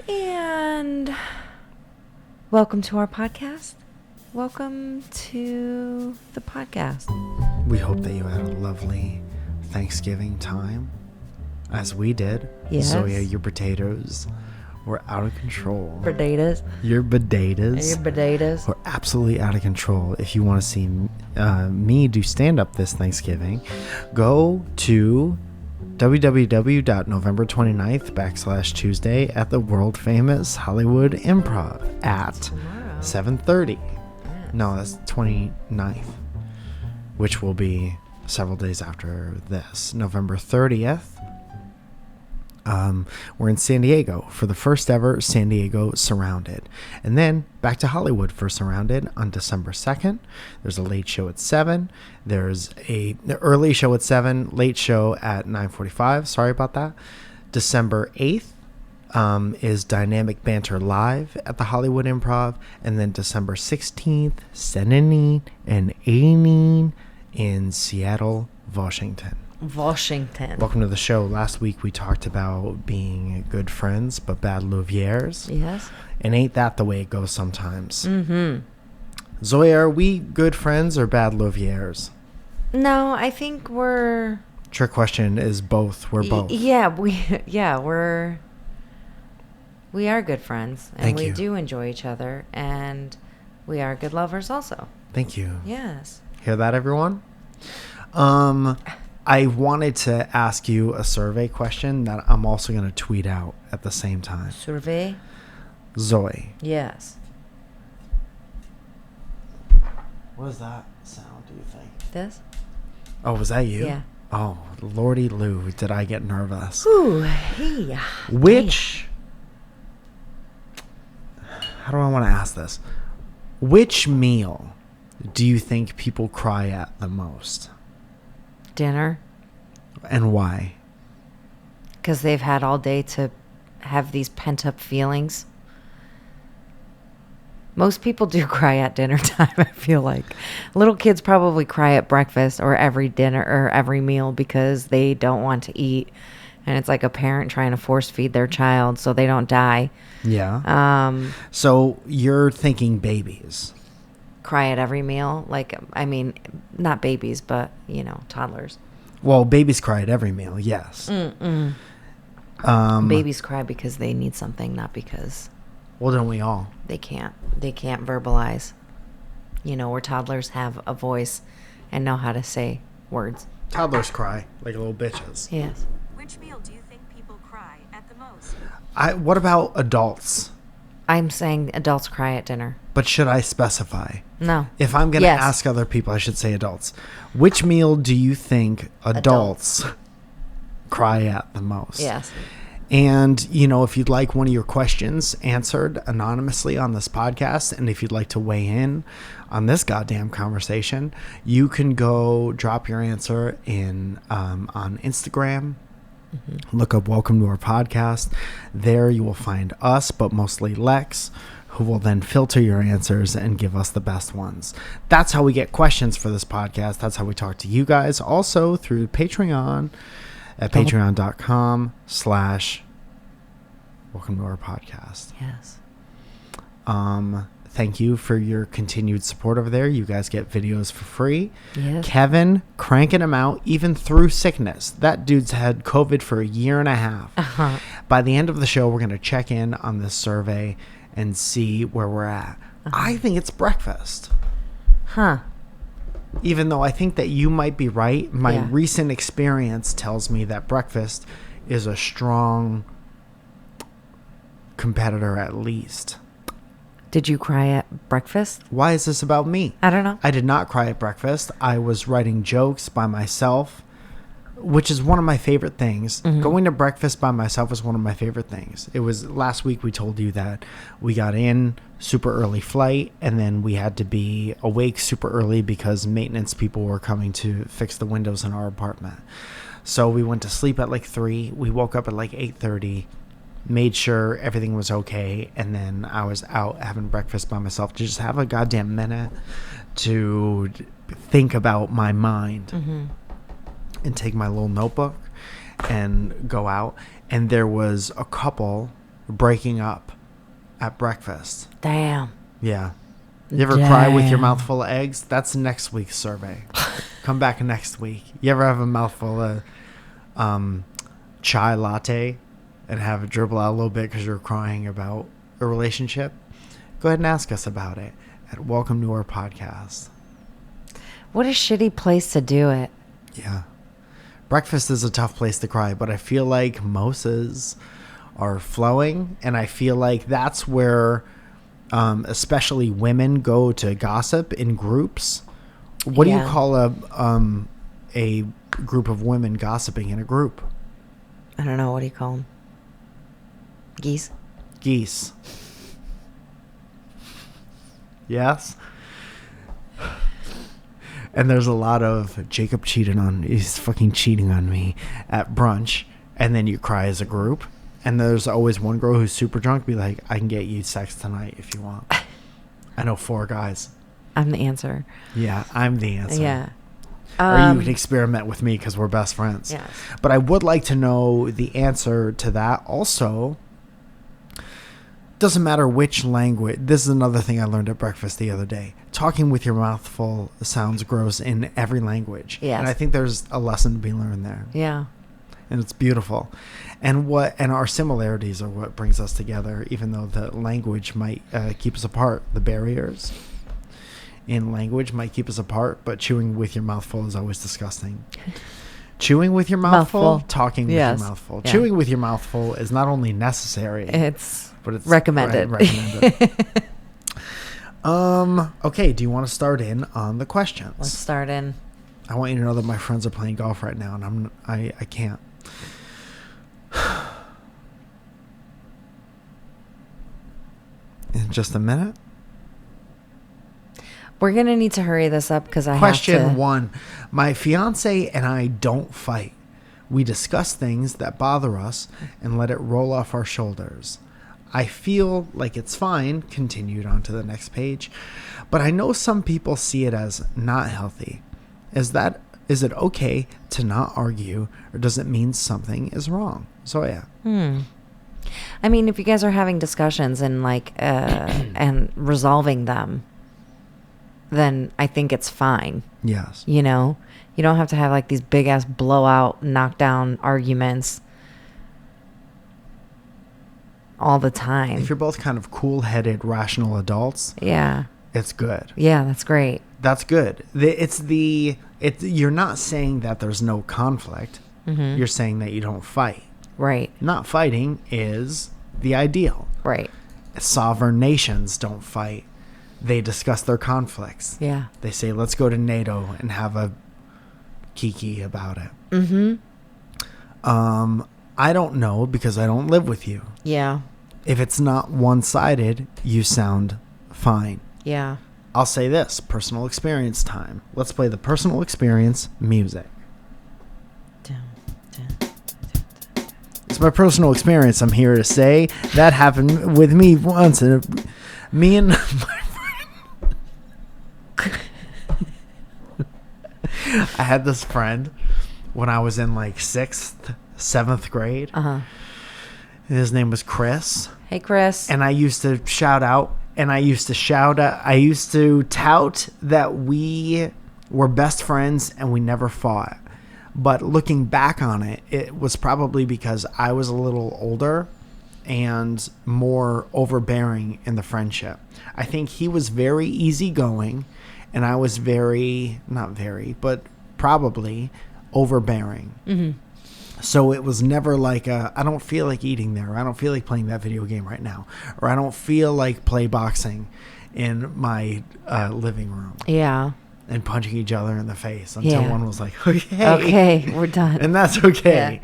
And welcome to our podcast. Welcome to the podcast. We hope that you had a lovely Thanksgiving time, as we did. Yes. Zoya, your potatoes were out of control. Potatoes. Your potatoes. Your potatoes. Were absolutely out of control. If you want to see me do stand-up this Thanksgiving, go to www.november29th/Tuesday at the world famous Hollywood Improv at 7:30. No, that's 29th, which will be several days after this. November 30th, we're in San Diego for the first ever San Diego Surrounded. And then back to Hollywood for Surrounded on December 2nd. There's a late show at 7. There's the early show at 7, late show at 9:45. Sorry about that. December 8th is Dynamic Banter Live at the Hollywood Improv. And then December 16th, 17 and 18 in Seattle, Washington. Welcome to the show. Last week we talked about being good friends but bad louviers. Yes. And ain't that the way it goes sometimes? Mm-hmm. Zoya, are we good friends or bad louviers? No, I think we're... Trick question is both. We're both. We are good friends. And Thank we you. do enjoy each other. And we are good lovers also. Thank you. Yes. Hear that, everyone? I wanted to ask you a survey question that I'm also going to tweet out at the same time. Survey? Zoe. Yes. What is that sound, do you think? This? Oh, was that you? Yeah. Oh, Lordy Lou, did I get nervous? Ooh, hey. Which... How do I want to ask this? Which meal do you think people cry at the most? Dinner. And why? Because they've had all day to have these pent-up feelings. Most people do cry at dinner time, I feel like. Little kids probably cry at breakfast or every dinner or every meal because they don't want to eat. And it's like a parent trying to force feed their child so they don't die. Yeah. So you're thinking babies. Cry at every meal. Like, I mean, not babies, but, toddlers. Well, babies cry at every meal, yes. Babies cry because they need something, not because... Well, don't we all? They can't verbalize. Where toddlers have a voice and know how to say words. Toddlers cry like little bitches. Yes. Which meal do you think people cry at the most? What about adults? I'm saying adults cry at dinner. But should I specify? No. If I'm going to ask other people, I should say adults. Which meal do you think adults cry at the most? Yes. And, if you'd like one of your questions answered anonymously on this podcast, and if you'd like to weigh in on this goddamn conversation, you can go drop your answer in on Instagram. Mm-hmm. Look up Welcome to Our Podcast. There you will find us, but mostly Lex, who will then filter your answers and give us the best ones. That's how we get questions for this podcast. That's how we talk to you guys. Also through Patreon at patreon.com/Welcome to Our Podcast. Yes. Thank you for your continued support over there. You guys get videos for free. Yes. Kevin cranking them out even through sickness. That dude's had COVID for a year and a half. Uh-huh. By the end of the show, we're going to check in on this survey and see where we're at. Uh-huh. I think it's breakfast. Huh. Even though I think that you might be right, my recent experience tells me that breakfast is a strong competitor at least. Did you cry at breakfast? Why is this about me? I don't know. I did not cry at breakfast. I was writing jokes by myself, which is one of my favorite things. Mm-hmm. Going to breakfast by myself is one of my favorite things. It was last week we told you that we got in super early flight and then we had to be awake super early because maintenance people were coming to fix the windows in our apartment. So we went to sleep at like 3. We woke up at like 8:30. Made sure everything was okay, and then I was out having breakfast by myself to just have a goddamn minute to think about my mind and take my little notebook and go out. And there was a couple breaking up at breakfast. Damn. Yeah. You ever cry with your Damn. mouth full of eggs? That's next week's survey. Come back next week. You ever have a mouthful of chai latte and have it dribble out a little bit because you're crying about a relationship? Go ahead and ask us about it at Welcome to Our Podcast. What a shitty place to do it. Yeah. Breakfast is a tough place to cry, but I feel like mimosas are flowing, and I feel like that's where especially women go to gossip in groups. What do you call a group of women gossiping in a group? I don't know. What do you call them? Geese? Geese. Yes. And there's a lot of Jacob he's fucking cheating on me at brunch, and then you cry as a group. And there's always one girl who's super drunk, be like, I can get you sex tonight if you want. I know 4 guys. I'm the answer. Yeah, I'm the answer. Yeah. Or you can experiment with me because we're best friends. Yes. But I would like to know the answer to that. Also, doesn't matter which language. This is another thing I learned at breakfast the other day. Talking with your mouth full sounds gross in every language. Yes. And I think there's a lesson to be learned there. Yeah. And it's beautiful. And our similarities are what brings us together, even though the language might keep us apart. The barriers in language might keep us apart, but chewing with your mouth full is always disgusting. Chewing with your mouth full, talking with your mouth full. Yeah. Chewing with your mouth full is not only necessary, but it's recommended. Recommended. Okay, do you want to start in on the questions? Let's start in. I want you to know that my friends are playing golf right now, and I can't. In just a minute. We're going to need to hurry this up because I Question have to. 1. My fiance and I don't fight. We discuss things that bother us and let it roll off our shoulders. I feel like it's fine, continued on to the next page, but I know some people see it as not healthy. Is it okay to not argue, or does it mean something is wrong? Zoya. I mean, if you guys are having discussions and and resolving them, then I think it's fine. Yes. You know, you don't have to have like these big ass blowout, knockdown arguments all the time. If you're both kind of cool-headed, rational adults, yeah, it's good. yeah, that's great. That's good. You're not saying that there's no conflict. Mm-hmm. You're saying that you don't fight. Right. Not fighting is the ideal. Right. Sovereign nations don't fight. They discuss their conflicts. Yeah. They say, let's go to NATO and have a kiki about it. Mm-hmm. I don't know because I don't live with you. Yeah. If it's not one-sided, you sound fine. Yeah. I'll say this, personal experience time. Let's play the personal experience music. It's my personal experience. I'm here to say that happened with me once. Me and my friend. I had this friend when I was in like 6th, 7th grade. Uh-huh. His name was Chris. Hey, Chris. And I used to shout out, and I used to tout that we were best friends and we never fought. But looking back on it, it was probably because I was a little older and more overbearing in the friendship. I think he was very easygoing, and I was but probably overbearing. Mm-hmm. So it was never like I don't feel like eating there. I don't feel like playing that video game right now. Or I don't feel like play boxing in my living room. Yeah. And punching each other in the face until one was like, okay, we're done. And that's okay.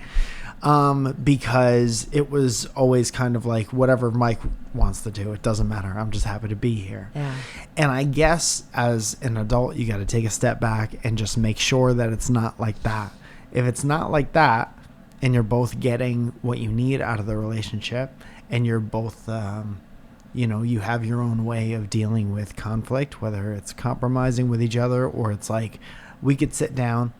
Yeah. Because it was always kind of like whatever Mike wants to do, it doesn't matter. I'm just happy to be here. Yeah. And I guess as an adult, you got to take a step back and just make sure that it's not like that. If it's not like that, and you're both getting what you need out of the relationship, and you're both, you have your own way of dealing with conflict, whether it's compromising with each other or it's like we could sit down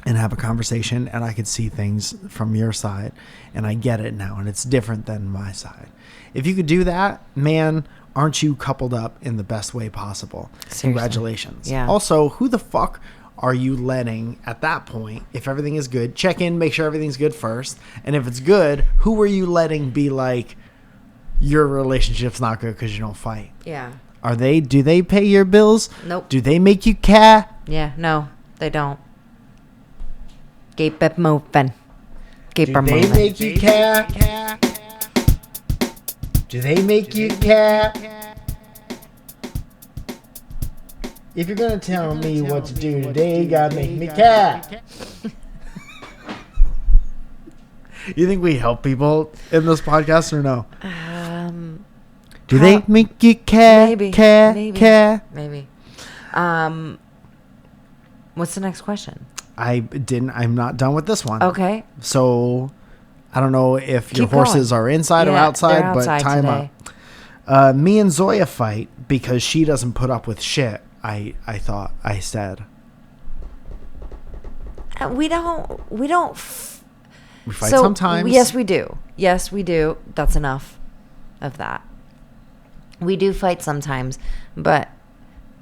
and have a conversation, and I could see things from your side, and I get it now, and it's different than my side. If you could do that, man, aren't you coupled up in the best way possible? Seriously. Congratulations. Yeah. Also, who the fuck are you letting at that point, if everything is good, check in, make sure everything's good first, and if it's good, who are you letting be like, your relationship's not good because you don't fight? Yeah. Do they pay your bills? Nope. Do they make you care? Yeah, no, they don't. Keep it moving. Keep Do her they moving. make you care? Do they make you care? If you're gonna tell me what to do today, you gotta make me care. You think we help people in this podcast or no? Do they make you care? Maybe. Care? Maybe. Care? Maybe. What's the next question? I'm not done with this one. Okay. So I don't know if your Keep going. horses are inside or Yeah, outside, they're but outside time today. up. Me and Zoya fight because she doesn't put up with shit. I said. We don't. We fight So, sometimes. Yes, we do. Yes, we do. That's enough of that. We do fight sometimes, but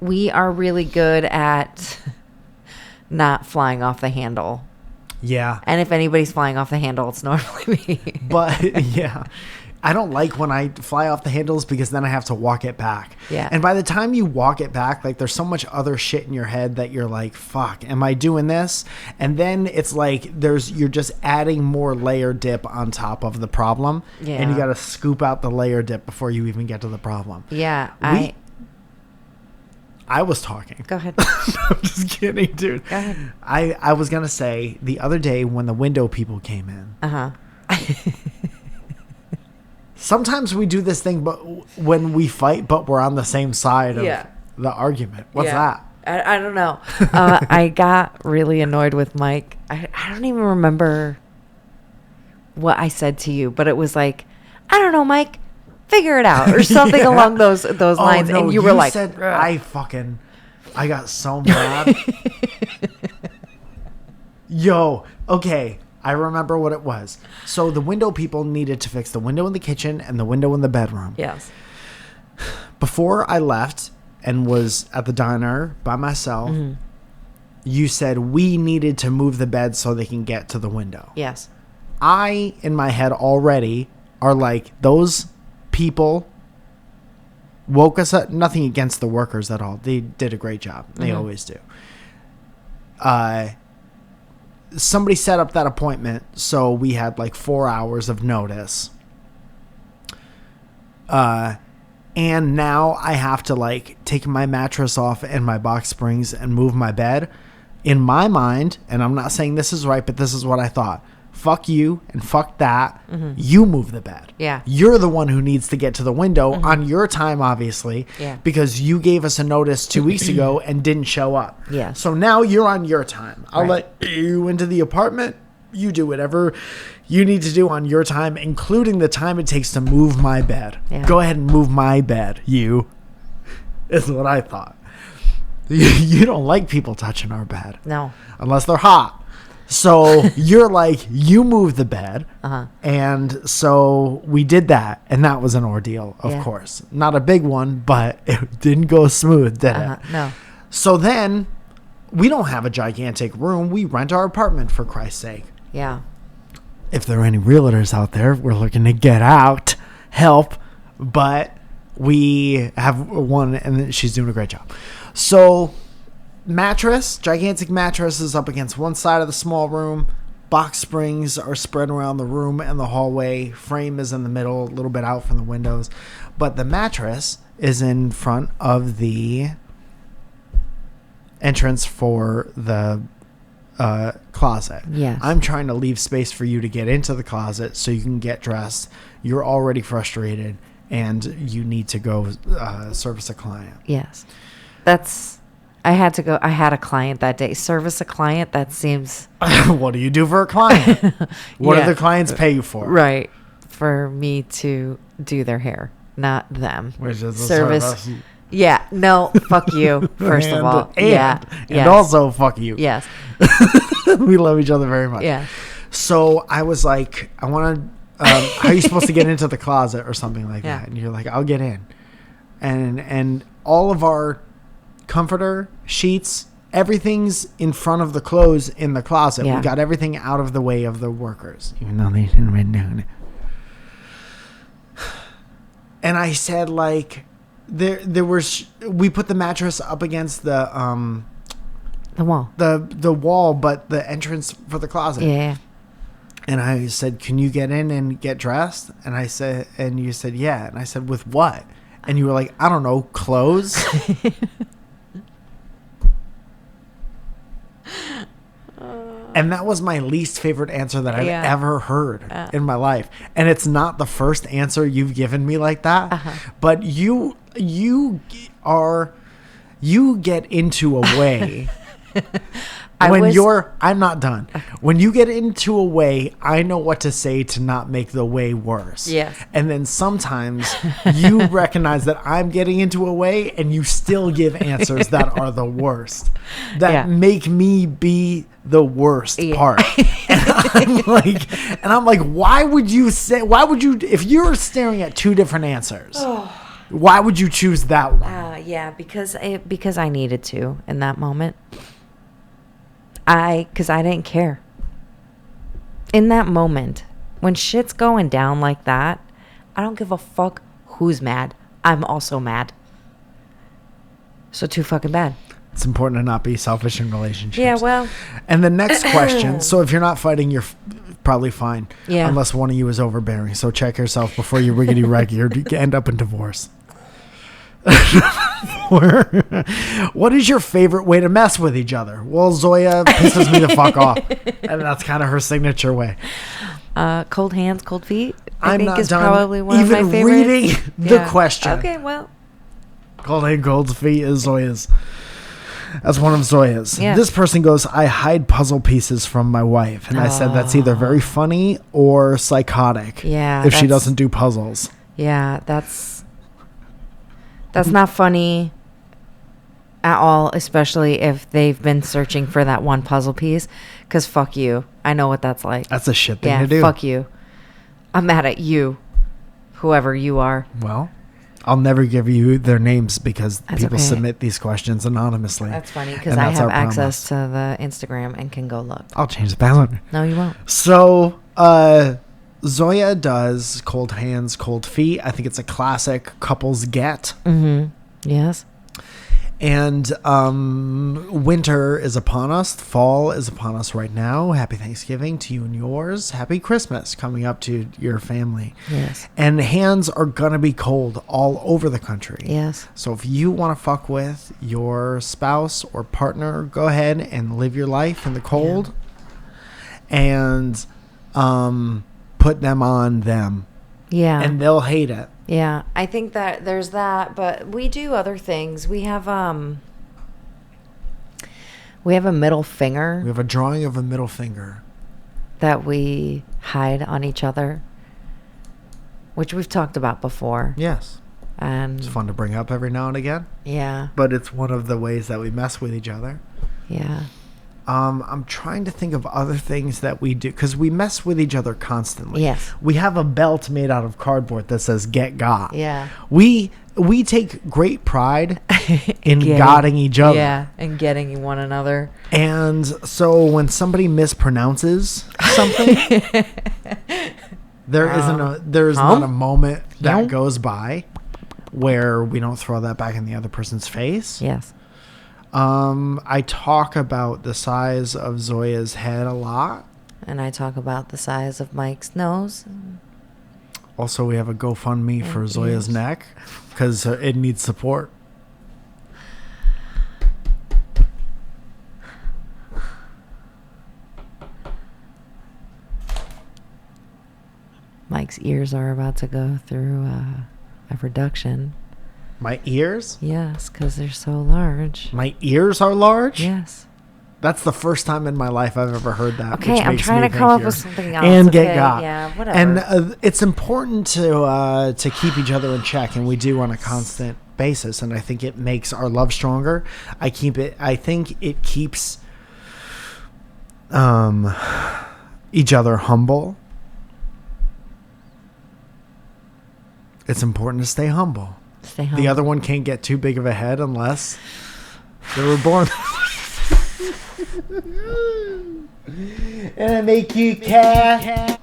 we are really good at not flying off the handle. Yeah. And if anybody's flying off the handle, it's normally me. But yeah, I don't like when I fly off the handles because then I have to walk it back. Yeah. And by the time you walk it back, like there's so much other shit in your head that you're like, fuck, am I doing this? And then it's like you're just adding more layer dip on top of the problem. Yeah. And you got to scoop out the layer dip before you even get to the problem. Yeah, I was talking. Go ahead. I'm just kidding, dude. Go ahead. I was going to say the other day when the window people came in. Uh-huh. Sometimes we do this thing, but when we fight, but we're on the same side of the argument. What's that? I don't know. I got really annoyed with Mike. I don't even remember what I said to you, but it was like, I don't know, Mike, figure it out or something along those lines. No, and you were like, said, "Ugh." I got so mad. Yo, okay. I remember what it was. So the window people needed to fix the window in the kitchen and the window in the bedroom. Yes. Before I left and was at the diner by myself, you said we needed to move the bed so they can get to the window. Yes. I, in my head already, are like, those people woke us up. Nothing against the workers at all. They did a great job. They always do. Somebody set up that appointment, so we had like 4 hours of notice. And now I have to like take my mattress off and my box springs and move my bed. In my mind, and I'm not saying this is right, but this is what I thought. Fuck you and fuck that. You move the bed. Yeah. You're the one who needs to get to the window on your time, obviously. Yeah. Because you gave us a notice 2 weeks ago and didn't show up. Yeah. So now you're on your time. I'll Right. let you into the apartment. You do whatever you need to do on your time, including the time it takes to move my bed. Yeah. Go ahead and move my bed, you. Is what I thought. You don't like people touching our bed. No. Unless they're hot. So you're like, you move the bed. And so we did that. And that was an ordeal, of course. Not a big one, but it didn't go smooth, did it? No. So then we don't have a gigantic room. We rent our apartment, for Christ's sake. Yeah. If there are any realtors out there, we're looking to get out, help. But we have one, and she's doing a great job. So gigantic mattress is up against one side of the small room. Box springs are spread around the room and the hallway. Frame is in the middle, a little bit out from the windows. But the mattress is in front of the entrance for the closet. Yes. I'm trying to leave space for you to get into the closet so you can get dressed. You're already frustrated and you need to go service a client. Yes. I had to go. I had a client that day. Service a client, that seems... What do you do for a client? What Yeah. do the clients pay you for? Right. For me to do their hair, not them. Which is a service. Yeah. No, fuck you, first of all. And Yeah. And also, fuck you. Yes. We love each other very much. Yeah. So I was like, I want to, how are you supposed to get into the closet or something like Yeah. that? And you're like, I'll get in. And all of our comforter, sheets, everything's in front of the clothes in the closet. Yeah. We got everything out of the way of the workers, even though they didn't write down. And I said, like, there was, we put the mattress up against the wall. the wall, but the entrance for the closet. Yeah. And I said, can you get in and get dressed? And I said, and you said, yeah. And I said, with what? And you were like, I don't know, clothes. And that was my least favorite answer that I've ever heard in my life. And it's not the first answer you've given me like that, but you get into a way I'm not done. When you get into a way, I know what to say to not make the way worse. Yes. And then sometimes you recognize that I'm getting into a way and you still give answers that are the worst. That make me be the worst part. And I'm like, why would you, if you're staring at two different answers, why would you choose that one? Because I needed to in that moment. Because I didn't care. In that moment, when shit's going down like that, I don't give a fuck who's mad. I'm also mad. So too fucking bad. It's important to not be selfish in relationships. Yeah, well. And the next question, so if you're not fighting, you're probably fine. Yeah. Unless one of you is overbearing. So check yourself before you riggedy-rag, you end up in divorce. What is your favorite way to mess with each other? Well, Zoya pisses me the fuck off, and that's kind of her signature way. Cold hands, cold feet. I'm think not is done probably one even of my favorites. reading the question. Okay, well, Cold hand, cold feet is Zoya's. That's one of Zoya's. Yeah. This person goes, I hide puzzle pieces from my wife, and I said that's either very funny or psychotic. Yeah, if she doesn't do puzzles. Yeah, that's not funny at all, especially if they've been searching for that one puzzle piece. Because fuck you. I know what that's like. That's a shit thing to do. Fuck you. I'm mad at you, whoever you are. Well, I'll never give you their names because people okay. submit these questions anonymously. That's funny because I have access to the Instagram and can go look. I'll change the password. No, you won't. So, Zoya does cold hands, cold feet. I think it's a classic couples get. Mm-hmm. Yes. And winter is upon us. Fall is upon us right now. Happy Thanksgiving to you and yours. Happy Christmas coming up to your family. Yes. And hands are going to be cold all over the country. Yes. So if you want to fuck with your spouse or partner, go ahead and live your life in the cold. Yeah. And put them on them. Yeah. And they'll hate it. Yeah, I think that there's that, but we do other things. We have a middle finger. We have a drawing of a middle finger that we hide on each other, which we've talked about before. Yes. And it's fun to bring up every now and again. Yeah. But it's one of the ways that we mess with each other. Yeah. I'm trying to think of other things that we do because we mess with each other constantly. Yes. We have a belt made out of cardboard that says "Get Got." Yeah. We take great pride in gotting each other. Yeah, and getting one another. And so when somebody mispronounces something, there's not a moment that goes by where we don't throw that back in the other person's face. Yes. I talk about the size of Zoya's head a lot. And I talk about the size of Mike's nose. Also, we have a GoFundMe for Zoya's neck because it needs support. Mike's ears are about to go through a reduction. My ears? Yes, because they're so large. My ears are large? Yes. That's the first time in my life I've ever heard that. Okay, I'm trying to come up with something else. And okay, get got. Yeah, whatever. And it's important to keep each other in check, and we do on a constant basis. And I think it makes our love stronger. I think it keeps each other humble. It's important to stay humble. Stay humble. The other one can't get too big of a head unless they were born. And I make you care.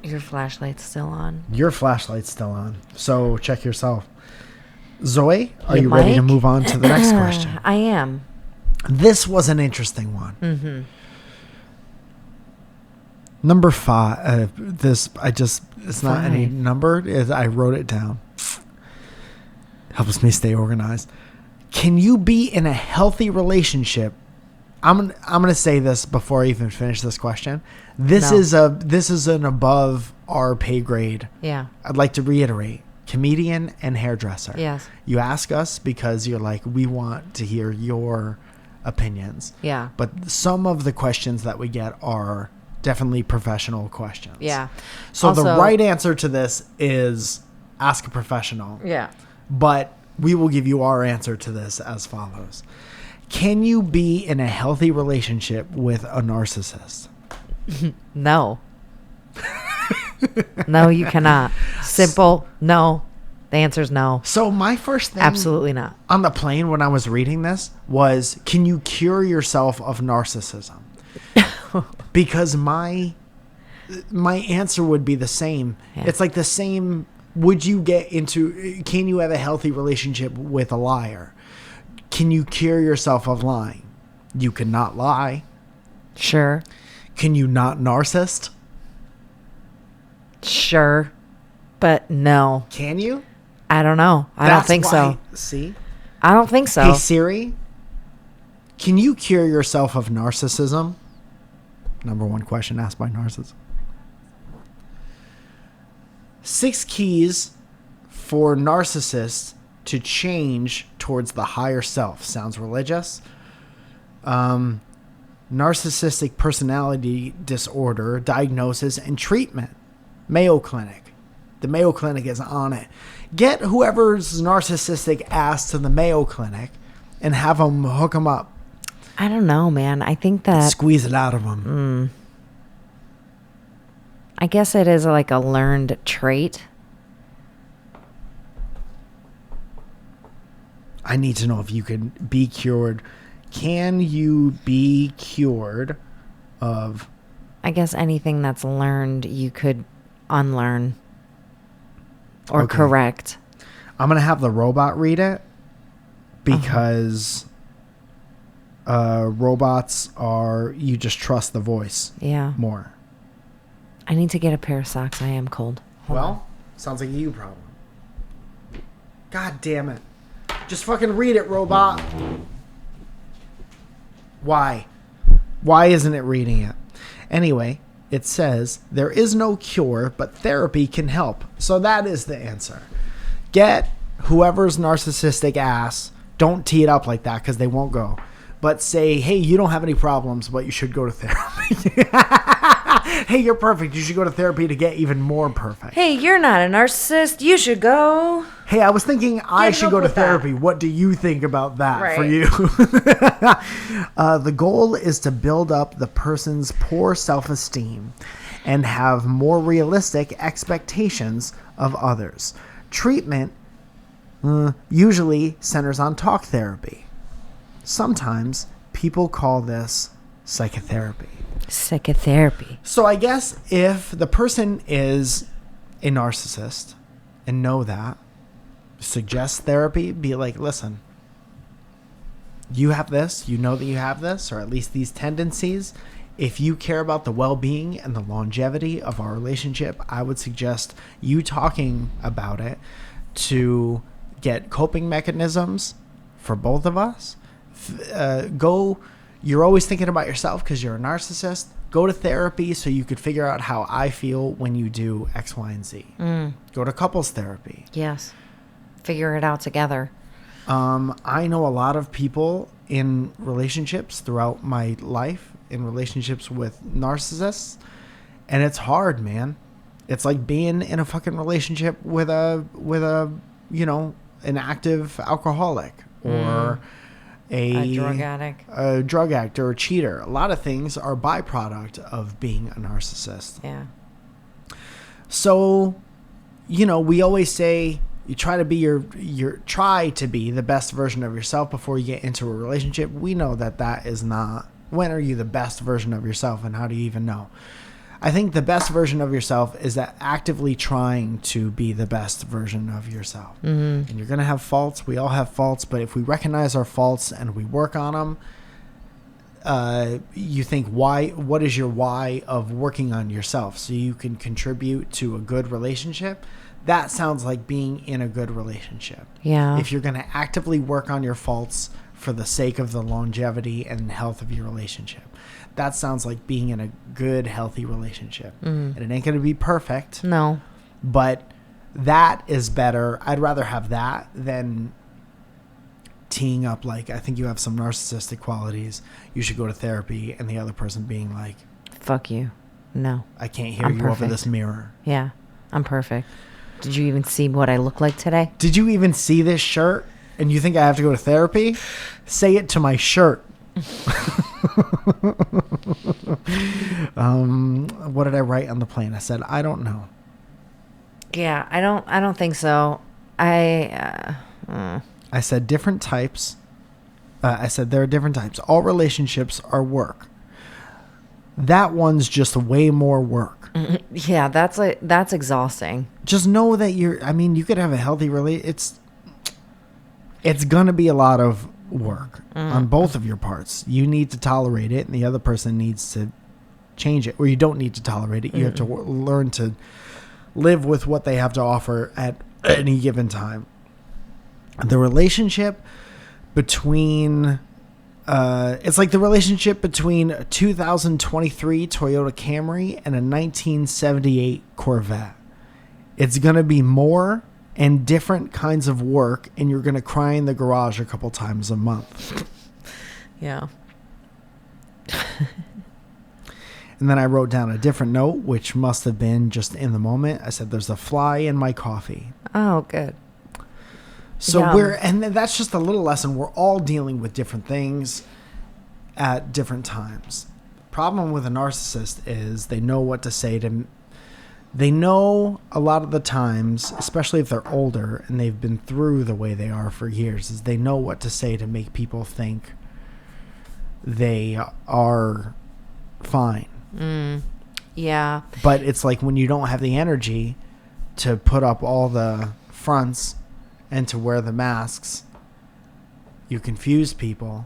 Your flashlight's still on. Your flashlight's still on, so check yourself. Zoe, are Hey, you ready to Mike? move on to the next question? I am. This was an interesting one. Mm-hmm. Number 5. It's not any 5. number. I wrote it down. Helps me stay organized. Can you be in a healthy relationship? I'm gonna say this before I even finish this question. This No. is an above our pay grade. Yeah. I'd like to reiterate: comedian and hairdresser. Yes. You ask us because you're like, we want to hear your opinions. Yeah. But some of the questions that we get are definitely professional questions. Yeah. So the Also- right answer to this is ask a professional. Yeah. But we will give you our answer to this as follows. Can you be in a healthy relationship with a narcissist? No. No, you cannot. Simple. No. The answer is no. So my first thing Absolutely not. on the plane when I was reading this was, can you cure yourself of narcissism? Because my answer would be the same. Yeah. It's like the same. Can you have a healthy relationship with a liar? Can you cure yourself of lying? You cannot lie. Sure. Can you not narcissist? Sure. But no. Can you? I don't know. I don't think so. See? I don't think so. Hey Siri, can you cure yourself of narcissism? Number 1 question asked by narcissists. 6 keys for narcissists to change towards the higher self. Sounds religious. Narcissistic personality disorder, diagnosis, and treatment. Mayo Clinic. The Mayo Clinic is on it. Get whoever's narcissistic ass to the Mayo Clinic and have them hook them up. I don't know, man. I think that Squeeze it out of them. I guess it is like a learned trait. I need to know if you can be cured. Can you be cured of... I guess anything that's learned you could unlearn or Okay. correct. I'm going to have the robot read it because robots are... You just trust the voice Yeah. more. I need to get a pair of socks. I am cold. Hold on. Sounds like a you problem. God damn it. Just fucking read it, robot. Why? Why isn't it reading it? Anyway, it says, there is no cure, but therapy can help. So that is the answer. Get whoever's narcissistic ass. Don't tee it up like that because they won't go. But say, hey, you don't have any problems, but you should go to therapy. Hey, you're perfect. You should go to therapy to get even more perfect. Hey, you're not a narcissist. You should go. Hey, I was thinking I should help go to with that. therapy. What do you think about that for Right. you? The goal is to build up the person's poor self-esteem and have more realistic expectations of others. Treatment usually centers on talk therapy. Sometimes people call this psychotherapy. Psychotherapy. So I guess if the person is a narcissist and know that, suggest therapy, be like, listen, you have this, you know that you have this, or at least these tendencies. If you care about the well-being and the longevity of our relationship, I would suggest you talking about it to get coping mechanisms for both of us. You're always thinking about yourself because you're a narcissist. Go to therapy so you could figure out how I feel when you do X, Y, and Z. Go to couples therapy. Yes. Figure it out together. I know a lot of people in relationships throughout my life, in relationships with narcissists, and it's hard, man. It's like being in a fucking relationship with a an active alcoholic or A drug addict. a drug addict or a cheater. A lot of things are byproduct of being a narcissist. Yeah. So, we always say you try to be try to be the best version of yourself before you get into a relationship. We know that is not. When are you the best version of yourself, and how do you even know? I think the best version of yourself is that actively trying to be the best version of yourself. Mm-hmm. And you're going to have faults. We all have faults. But if we recognize our faults and we work on them, you think, what is your why of working on yourself so you can contribute to a good relationship? That sounds like being in a good relationship. Yeah. If you're going to actively work on your faults for the sake of the longevity and health of your relationship. That sounds like being in a good, healthy relationship. Mm. And it ain't going to be perfect. No. But that is better. I'd rather have that than teeing up like, I think you have some narcissistic qualities. You should go to therapy. And the other person being like, fuck you. No. I can't hear I'm you perfect. over this mirror. Yeah. I'm perfect. Did you even see what I look like today? Did you even see this shirt? And you think I have to go to therapy? Say it to my shirt. What did I write on the plane? I said, I don't know. Yeah, I don't think so. I said different types. I said there are different types. All relationships are work. That one's just way more work. Yeah, that's exhausting. Just know that you could have a healthy it's gonna be a lot of work on both of your parts. You need to tolerate it, and the other person needs to change it. Or you don't need to tolerate it. You have to learn to live with what they have to offer at any given time. The relationship between it's like the relationship between a 2023 Toyota Camry and a 1978 Corvette. It's gonna be more and different kinds of work, and you're going to cry in the garage a couple times a month. Yeah. And then I wrote down a different note, which must have been just in the moment. I said, there's a fly in my coffee. Oh, good. So Yum. and that's just a little lesson. We're all dealing with different things at different times. Problem with a narcissist is they know what to say to. They know a lot of the times, especially if they're older and they've been through the way they are for years, is they know what to say to make people think they are fine. Yeah. But it's like when you don't have the energy to put up all the fronts and to wear the masks, you confuse people.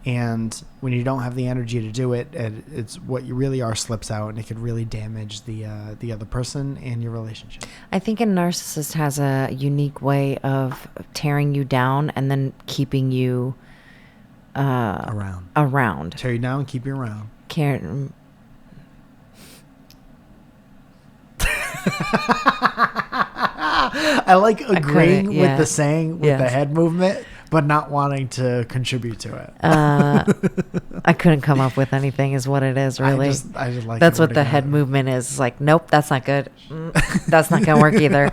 And when you don't have the energy to do it, it's what you really are slips out, and it could really damage the other person and your relationship. I think a narcissist has a unique way of tearing you down and then keeping you around. Tear you down and keep you around. I like agreeing with the saying with the head movement, but not wanting to contribute to it. I couldn't come up with anything is what it is, really. I just like that's what the head movement is. It's like, nope, that's not good. That's not going to work either.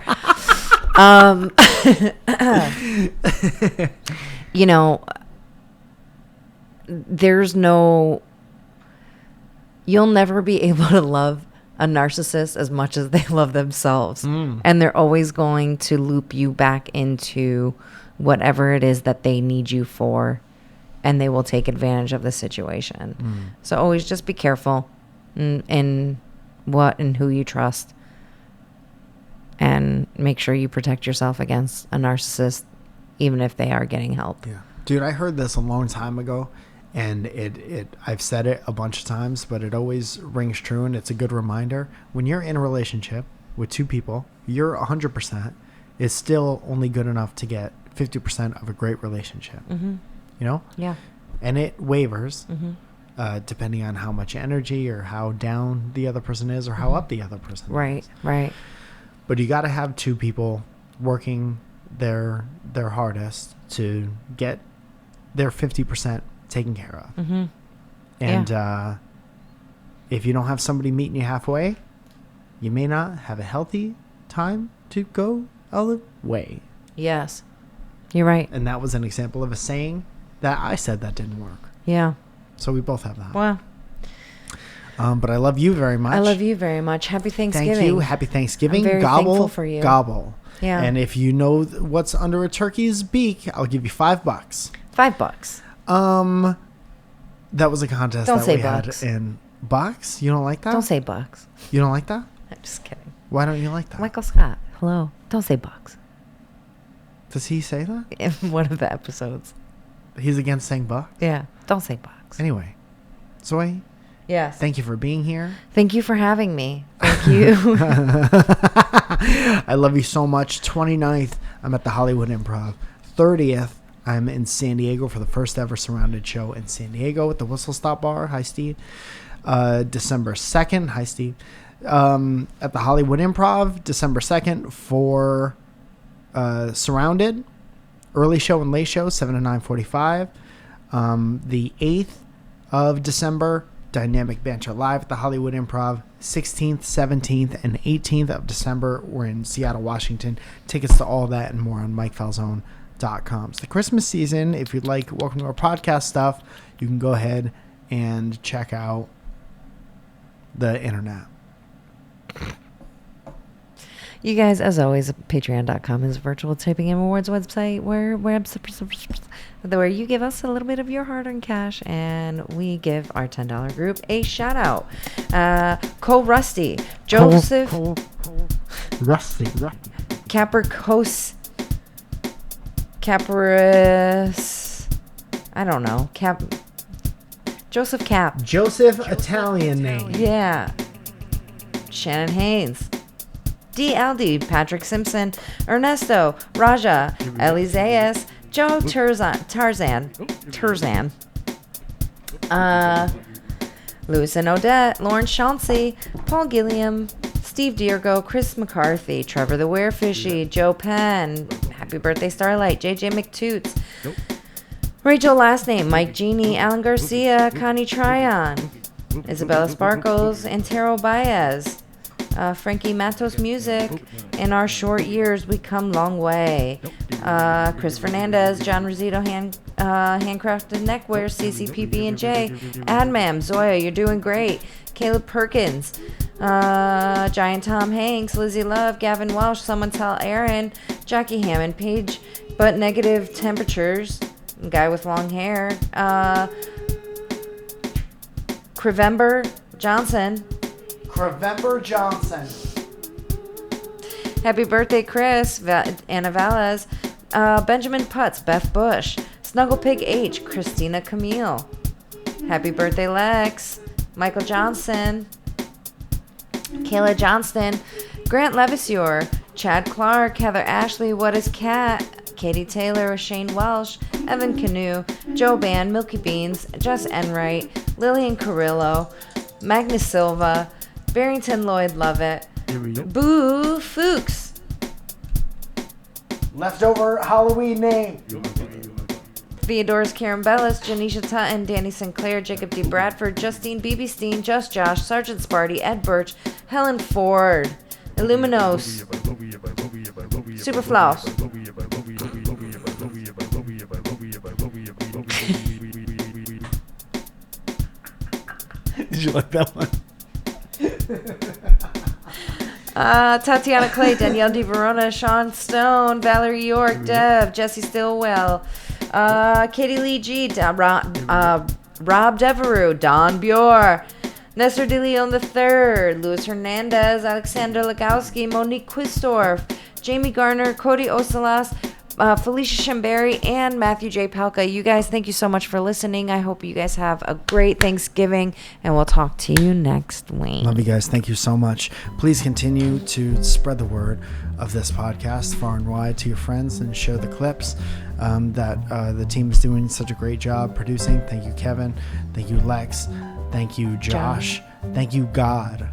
You'll never be able to love a narcissist as much as they love themselves. And they're always going to loop you back into whatever it is that they need you for, and they will take advantage of the situation. So always just be careful in what and who you trust, and make sure you protect yourself against a narcissist, even if they are getting help. Yeah. Dude, I heard this a long time ago, and I've said it a bunch of times, but it always rings true, and it's a good reminder. When you're in a relationship with two people, your 100% is still only good enough to get 50% of a great relationship. Yeah. And it wavers depending on how much energy or how down the other person is or how up the other person is. Right. But you got to have two people working their hardest to get their 50% taken care of. And if you don't have somebody meeting you halfway, you may not have a healthy time to go all the way. Yes. You're right. And that was an example of a saying that I said that didn't work. Yeah. So we both have that. Well, But I love you very much. I love you very much. Happy Thanksgiving. Thank you. Happy Thanksgiving. I'm very Gobble, thankful for you. Gobble. Yeah. And if you know what's under a turkey's beak, I'll give you $5. $5. That was a contest Don't that say we bucks. had in bucks. You don't like that? Don't say bucks. You don't like that? I'm just kidding. Why don't you like that? Michael Scott. Hello. Don't say bucks. Does he say that? In one of the episodes. He's against saying bucks? Yeah. Don't say bucks. Anyway, Zoe, Yes. thank you for being here. Thank you for having me. Thank you. I love you so much. 29th, I'm at the Hollywood Improv. 30th, I'm in San Diego for the first ever Surrounded show in San Diego at the Whistle Stop Bar. Hi, Steve. December 2nd. Hi, Steve. At the Hollywood Improv, December 2nd for Surrounded. Early show and late show, 7 to 9:45. The 8th of December, Dynamic Banter Live at the Hollywood Improv. 16th, 17th, and 18th of December, we're in Seattle, Washington. Tickets to all that and more on MikeFalzone.com. It's the Christmas season. If you'd like Welcome to Our Podcast stuff, you can go ahead and check out the internet. You guys, as always, patreon.com is a virtual taping and awards website where you give us a little bit of your hard-earned cash and we give our $10 group a shout out. Cole Rusty, Joseph Rusty. Capricos Capris, I don't know, Joseph Cap. Joseph, Italian name. Yeah. Shannon Haynes. DLD, Patrick Simpson, Ernesto, Raja, Eliseas, Joe Tarzan, Lewis and Odette, Lauren Chauncey, Paul Gilliam, Steve Diergo, Chris McCarthy, Trevor the Werefishy, Joe Penn, Happy Birthday Starlight, JJ McToots, Rachel last name, Mike Genie, Alan Garcia, Connie Tryon, Isabella Sparkles, Antero Baez, Frankie Matos Music. In our short years, we come long way. Chris Fernandez, John Rosito, Handcrafted Neckwear, CCPB&J, Admam, Zoya, you're doing great. Caleb Perkins, Giant Tom Hanks, Lizzie Love, Gavin Welsh, Someone Tell Aaron, Jackie Hammond, Paige, but negative temperatures, guy with long hair, Crevember Johnson. Crevember Johnson. Happy birthday, Chris, Anna Valles, Benjamin Putz, Beth Bush, Snuggle Pig H, Christina Camille. Happy birthday, Lex, Michael Johnson, Kayla Johnston, Grant Levisure, Chad Clark, Heather Ashley, What is Cat, Katie Taylor, Shane Welsh, Evan Canoe, Joe Ban, Milky Beans, Jess Enright, Lillian Carrillo, Magnus Silva, Barrington Lloyd Lovett, Boo Fuchs, Leftover Halloween name. Theodorus Carambellis, Janisha Tutton, Danny Sinclair, Jacob D. Bradford, Justine BB Steen, Just Josh, Sergeant Sparty, Ed Birch, Helen Ford, Illuminos, Superfloss. Did you like that one? Tatiana Clay, Danielle Di Verona, Sean Stone, Valerie York, Dev, Jesse Stillwell, Katie Lee G, Rob Devereaux, Don Bure, Nestor De Leon III, Luis Hernandez, Alexander Legowski, Monique Quistorf, Jamie Garner, Cody Osalas, Felicia Shamberi, and Matthew J. Palka. You guys, thank you so much for listening. I hope you guys have a great Thanksgiving, and we'll talk to you next week. Love you guys. Thank you so much. Please continue to spread the word of this podcast far and wide to your friends and share the clips that the team is doing such a great job producing. Thank you, Kevin. Thank you, Lex. Thank you, Josh. Thank you, God.